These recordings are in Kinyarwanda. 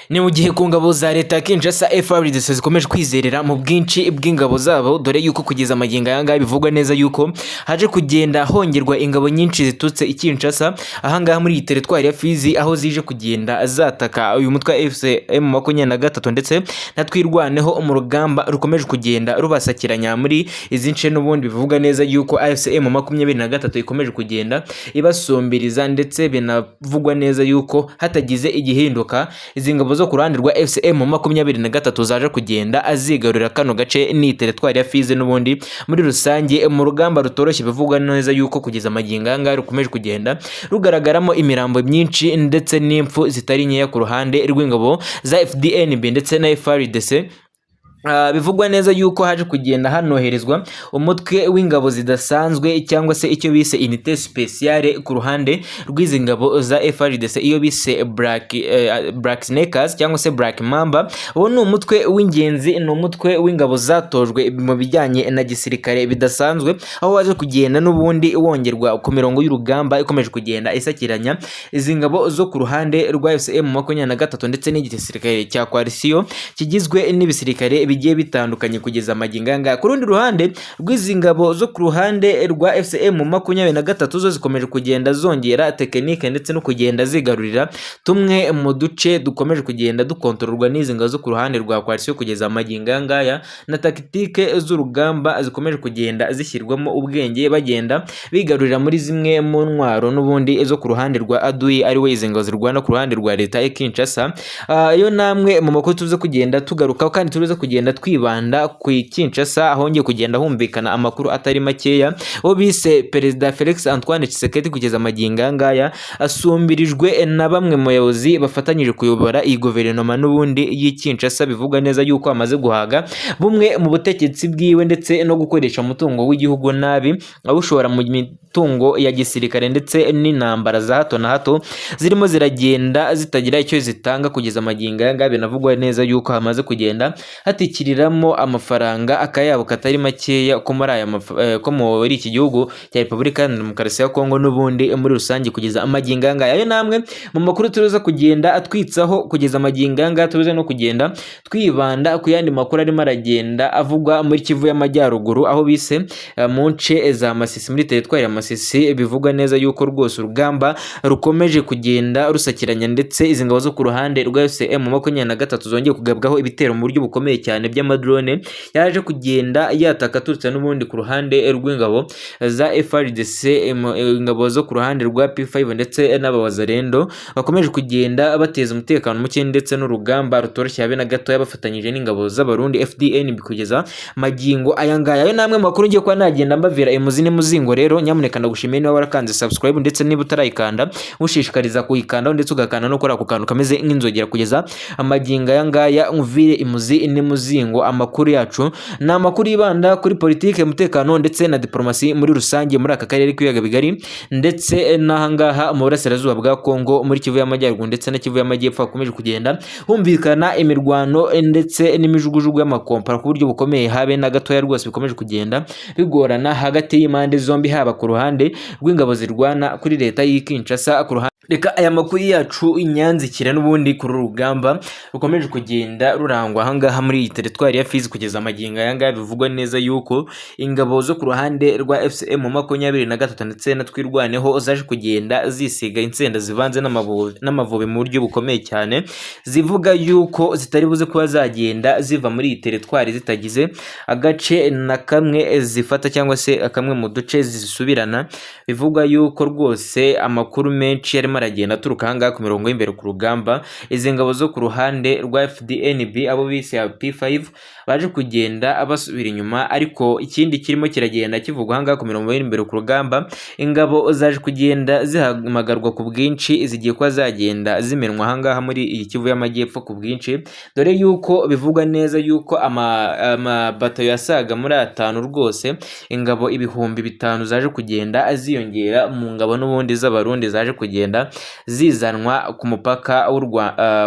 Ni mu gihe ku ngabo za leta ya Kinshasa FARDC zikomeje kwizerera mu bwinshi bw'ingabo zabo, dore yuko kugeza amagingo aya ngaya bivugwa neza yuko haje kugenda hongerwa ingabo nyinshi zitutse i Kinshasa ahangaha muri iyi teritwari ya Fizi, aho zije kugenda zataka uyu mutwe wa M23 ndetse na twirwaneho mu rugamba rukomeje kugenda rubasakiranya muri izi nce, n'ubundi bivugwa neza yuko AFC M23 ikomeje kugenda ibasumbiriza, ndetse binavugwa neza yuko hatagize igihinduka izi ngabo zo ku ruhande rwa FCM 23 zaje kugenda azigarurira kano gace ni teritwari ya Fizi, n'ubundi muri rusange mu rugamba rutoroshye bivugwa neza yuko kugeza amagingo anga rukomeje kugenda rugaragaramo imirambo myinshi ndetse n'impfu zitari nkeya ku ruhande rw'ingabo za FDNB ndetse na FARDC. Bivugwa neza yuko haje kugenda hanoherezwa umutwe w'ingabo zidasanzwe cyangwa se icyo bise unité spéciale ku ruhande rw'izi ngabo za FARDC, iyo bise Black Snakers cyangwa se Black Mamba. Uwo ni umutwe w'ingenzi, ni umutwe w'ingabo zatojwe mu bijyanye na gisirikare bidasanzwe, aho waje kugenda n'ubundi wongerwa ku mirongo y'urugamba ikomeje kugenda isakiranya izi ngabo zo ku ruhande rwa M23 ndetse n'igisirikare cya coalition kigizwe n'ibisirikare bigiye bitandukanye kugeza amagingo anga. Ku rundi ruhande rw'izi ngabo zo ku ruhande rwa FCM23 zo zikomeje kugenda zongera tekinike ndetse no kugenda zigarurira tumwe mu duce dukomeje kugenda dukontororwa n'izi ngabo zo ku ruhande rwa coalition kugeza amagingo anga, na taktike z'urugamba zikomeje kugenda zishyirwamo ubwenge, bagenda bigarurira muri zimwe mu ntwaro n'ubundi zo ku ruhande rwa Adui, ari we izi ngabo zirwana ku ruhande rwa leta ya Kinshasa. Yo namwe mu makuru tuze kugenda tugarukaho, kandi tuze kugenda twibanda ku Kinshasa ahongeye kugenda humvikana amakuru atari makeya, wo bise Perezida Felix Antoine Tshisekedi kugeza amagingo anga asumbirijwe na bamwe mu bayobozi bafatanyije kuyobora iyi guverinoma n'ubundi y'i Kinshasa. Bivuga neza yuko amaze guhaga bumwe mu butegetsi bwiwe ndetse no gukoresha umutungo w'igihugu nabi, awushora mu mitungo ya gisirikare ndetse n'intambara za hato na hato zirimo ziragenda zitagira icyo zitanga kugeza amagingo anga. Binavugwa neza yuko hamaze kugenda hatikiriramo amafaranga akayabo katari makeya ko muri iki gihugu cya Repubulika ya Demokarasi ya Kongo n'ubundi muri rusange kugeza amagingo anga. Ayo namwe mu makuru tuza kugenda atwitsaho kugeza amagingo anga, tuza no kugenda twibanda ku yandi makuru arimo aragenda avugwa muri Kivu y'Amajyaruguru, aho bise mu nce za Masisi, muri teritwari ya Masisi. Bivugwa neza yuko rwose urugamba rukomeje kugenda rusakiranya, ndetse izi ngabo zo ku ruhande rwa FCM23 zongeye kugabwaho ibitero mu buryo bukomeye cyane by'amadrone, yaje kugenda yataka turutse n'ubundi ku ruhande rw'ingabo za FARDC, ingabo zo ku ruhande rwa P5 ndetse n'abawazarendo bakomeje kugenda bateza umutekano muke ndetse n'urugamba rutoroshye habe na gato yabafatanyije n'ingabo z'abarundi FDN kugeza magingo aya ngaya. Ayo namwe makuru ngiye kwa nagenda mbavira imuzi n'umuzingo. Rero nyamuneka ndagushimiye niba warakanze subscribe, ndetse niba utarayikanda ushishikariza kuyikandaho, ndetse ugakanda no kora ku kantu kameze nk'inzogera kugeza amagingo aya ngaya umvire imuzi n'umuzingo. Amakuru yacu ni amakuru yibanda kuri politike, umutekano ndetse na diplomasi muri rusange muri aka karere k'ibiyaga bigari, ndetse n'ahangaha mu burasirazuba bwa Kongo, muri Kivu y'Amajyaruguru ndetse na Kivu y'Amajyepfo hakomeje kugenda humvikana imirwano ndetse n'imijugujugu y'amakompara ku buryo bukomeye, habe na gatoya rwose bikomeje kugenda bigorana hagati y'impande zombi, haba ku ruhande rw'ingabo zirwana kuri leta y'i Kinshasa ku ruhande. Reka aya makuru yacu inyanzikira n'ubundi kuri rugamba rukomeje kugenda rurangwa ahangaha muri iyi teritwari ya Fizi kugeza amagingo aya ngaya. Bivugwa neza yuko ingabo zo ku ruhande rwa FCM23 ndetse na twirwaneho zaje kugenda zisiga insenda zivanze n'amavubi mu buryo bukomeye cyane, zivuga yuko zitari buze kuba zagenda ziva muri iyi teritwari zitagize agace na kamwe zifata cyangwa se kamwe mu duce zisubirana. Bivugwa yuko rwose amakuru menshi yarimo aragenda aturuka ahangaha ku mirongo y'imbere ku rugamba. Izi ngabo zo ku ruhande rwa FDNB abo bise P5 baje kugenda basubira inyuma, ariko ikindi kirimo kiragenda kivugwa ahangaha ku mirongo y'imbere ku rugamba, ingabo zaje kugenda zihamagarwa ku bwinshi, zigiye kuba zagenda zimenwa ahangaha muri iyi Kivu y'Amajyepfo ku bwinshi, dore yuko bivugwa neza yuko amabato yasaga muri 5 rwose, ingabo ibihumbi 5 zaje kugenda aziyongera mu ngabo n'ubundi z'abarundi zaje kugenda kugenda zizanwa ku mupaka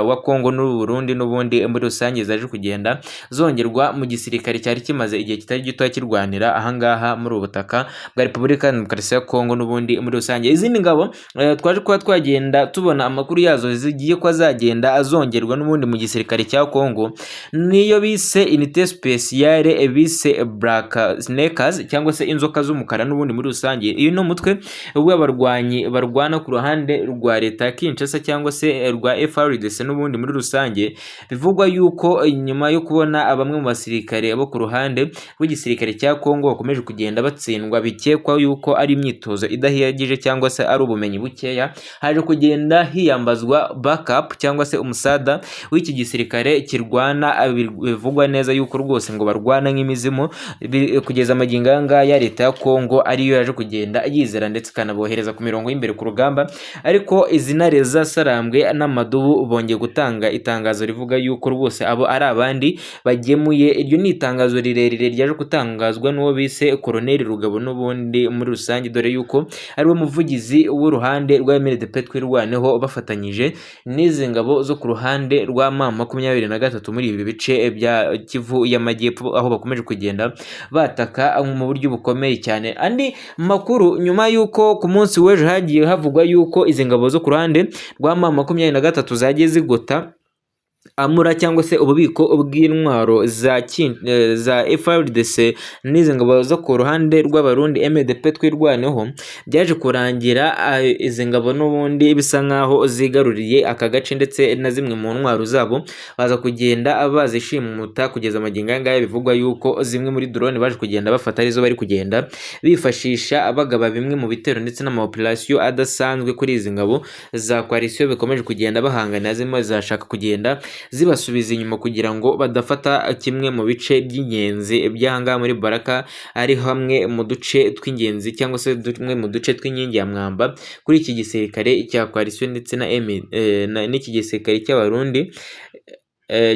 wa Kongo n'u Burundi n'ubundi muri rusange zaje kugenda zongerwa mu gisirikare cyari kimaze igihe kitari gito kirwanira ahangaha muri ubutaka bwa Repubulika ya Demokarasi ya Kongo n'ubundi muri rusange. Izindi ngabo twaje kuba twagenda tubona amakuru yazo zigiye ko azagenda azongerwa n'ubundi mu gisirikare cya Kongo niyo bise Unité Spéciale bise Black Snakers cyangwa se inzoka z'umukara n'ubundi muri rusange. Iyo no mutwe w'abarwanyi barwana ku ruhande rwa leta ya Kinshasa cyangwa se rwa FARDC n'ubundi muri rusange, bivugwa yuko nyuma yo kubona bamwe mu basirikare bo ku ruhande rw'igisirikare cya Kongo bakomeje kugenda batsindwa, bikekwa yuko ari imyitozo idahagije cyangwa se ari ubumenyi bukeya, haje kugenda hiyambazwa backup cyangwa se umusada w'iki gisirikare kirwana. Bivugwa neza yuko rwose ngo barwana nk'imizimu, kugeza amagingo ngaya leta ya Kongo ariyo yaje kugenda yizera ndetse ikanabohereza ku mirongo y'imbere ku rugamba. Ariko izi ntare zasarambwe n'amadubu bongeye gutanga itangazo rivuga yuko rwose abo ari abandi bagemuye. Iryo ni itangazo rirerire ryaje gutangazwa n'uwo bise Colonel Rugabo n'ubundi muri rusange, dore yuko ariwe muvugizi w'uruhande rwa MLDP twirwaneho bafatanyije n'izi ngabo zo ku ruhande rwa M23 muri ibi bice bya Kivu y'Amajyepfo, aho bakomeje kugenda bataka mu buryo bukomeye cyane. Andi makuru nyuma yuko ku munsi w'ejo hagiye havugwa yuko izi ngabo zo ku ruhande rwa M23 zagiye zigota amura cyangwa se ububiko bw'intwaro za FARDC n'izi ngabo zo ku ruhande rw'abarundi MLDP twirwaneho, byaje kurangira izi ngabo n'ubundi bisa nkaho zigaruriye aka gace ndetse na zimwe mu ntwaro zabo baza kugenda bazishimuta. Kugeza amagingo ngaya bivugwa yuko zimwe muri drone baje kugenda bafata arizo bari kugenda bifashisha bagaba bimwe mu bitero ndetse n'amaoperation adasanzwe kuri izi ngabo za coalition bikomeje kugenda bahangana, zimwe zashaka kugenda zibasubiza inyuma kugira ngo badafata kimwe mu bice by'ingenzi by'ahangaha muri Baraka, ari hamwe mu duce tw'ingenzi cyangwa se tumwe mu duce tw'inkingi ya mwamba kuri iki gisirikare cya coalition ndetse n'iki gisirikare cy'abarundi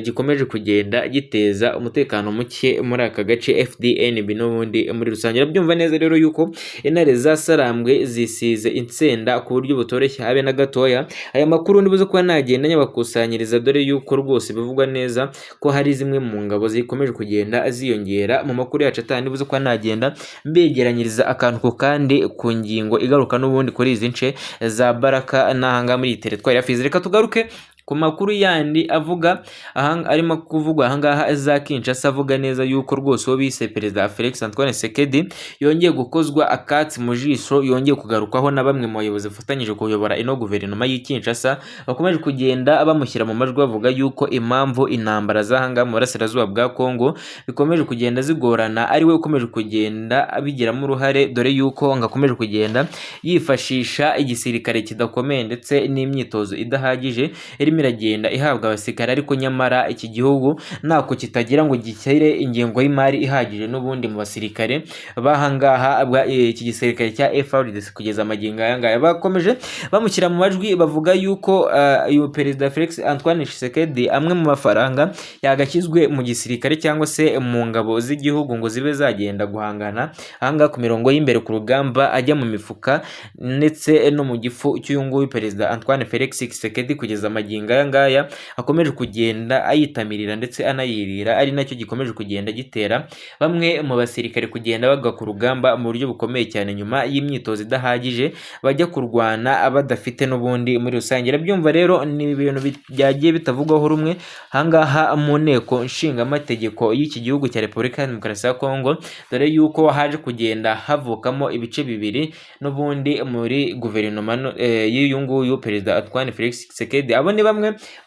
gikomeje kugenda giteza umutekano muke muri aka gace FDNB n'ubundi muri rusange. Urabyumva neza rero yuko intare zasarambwe zisize insenda ku buryo butoroshye habe na gatoya. Aya makuru ndibuze kuba nagenda nyabakusanyiriza, dore yuko rwose bivugwa neza ko hari zimwe mu ngabo zikomeje kugenda ziyongera mu makuru yacu atandi. Ndibuze kuba nagenda mbegeranyiriza akantu ko kandi ku ngingo igaruka n'ubundi kuri izi nce za Baraka n'ahanga muri teritwari ya Fizi. Reka tugaruke ku makuru yandi avuga arimo kuvugwa ahangaha za Kinshasa, avuga neza yuko rwose uwo bise Perezida Felix Antoine Tshisekedi yongeye gukozwa akatsi mu jisho, yongeye kugarukwaho na bamwe mu bayobozi bafatanyije kuyobora ino guverinoma y'i Kinshasa, bakomeje kugenda bamushyira mu majwi bavuga yuko impamvu intambara z'ahangaha mu burasirazuba bwa Kongo bikomeje kugenda zigorana ari we ukomeje kugenda abigiramo uruhare, dore yuko ngakomeje kugenda yifashisha igisirikare kidakomeye ndetse n'imyitozo idahagije iragenda ihabwa abasirikare, ariko nyamara iki gihugu ntako kitagira ngo gishyire ingengo y'imari ihagije n'ubundi mu basirikare bahangaha iki gisirikare cya FARDC. Kugeza amagingo ayangaya bakomeje bamushyira mu majwi bavuga yuko uyu Perezida Felix Antoine Tshisekedi amwe mu mafaranga yagashyizwe mu gisirikare cyangwa se mu ngabo z'igihugu ngo zibe zagenda guhangana ahangaha ku mirongo y'imbere ku rugamba, ajya mu mifuka ndetse no mu gifu cy'uyu nguyu Perezida Antoine Felix Tshisekedi. Kugeza amagingo ngaya akomeje kugenda ayitamirira ndetse anayirira, ari nacyo gikomeje kugenda gitera bamwe mu basirikare kugenda bagwa ku rugamba mu buryo bukomeye cyane nyuma y'imyitozo idahagije bajya kurwana badafite n'ubundi muri rusange. Urabyumva rero ni ibintu byagiye bitavugwaho rumwe ahangaha mu nteko nshingamategeko y'iki gihugu cya Repubulika ya Demokarasi ya Kongo, dore yuko haje kugenda havukamo ibice bibiri n'ubundi muri guverinoma y'uyu nguyu Perezida Antoine Felix Tshisekedi. Abo ni bamwe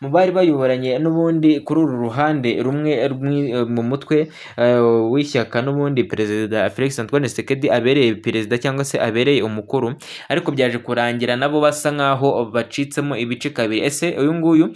mu bari bayoboranye n'ubundi kuri uru ruhande rumwe mu mutwe w'ishyaka n'ubundi Perezida Felix Antoine Tshisekedi abereye perezida cyangwa se abereye umukuru, ariko byaje kurangira nabo basa nkaho bacitsemo ibice kabiri. Ese uyu nguyu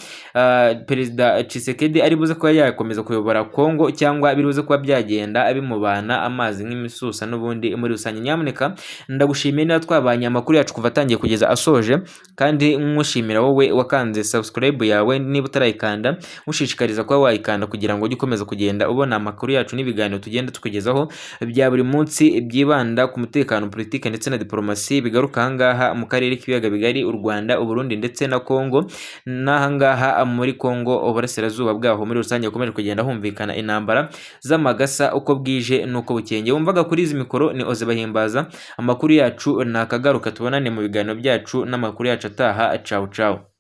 Perezida Tshisekedi ari buze kuba yakomeza kuyobora Kongo cyangwa biruze kuba byagenda bimubana amazi nk'imisusa n'ubundi muri rusange? Nyamuneka ndagushimiye niba twabanye amakuru yacu kuva atangiye kugeza asoje, kandi nkushimira wowe wakanze subscribe subscribe yawe niba utarayikanda ushishikariza kuba wayikanda kugira ngo ujye ukomeza kugenda ubona amakuru yacu n'ibiganiro tugenda tukugezaho bya buri munsi byibanda ku mutekano, politike ndetse na diplomasi bigaruka ahangaha mu karere k'ibiyaga bigari u Rwanda, u Burundi ndetse na Kongo. N'ahangaha muri Kongo uburasirazuba bwaho muri rusange hakomeje kugenda humvikana intambara z'amagasa uko bwije nuko bukenge. Wumvaga kuri izi mikoro ni Oze Bahimbaza, amakuru yacu nakagaruka tubonane mu biganiro byacu n'amakuru yacu ataha. Ciao ciao.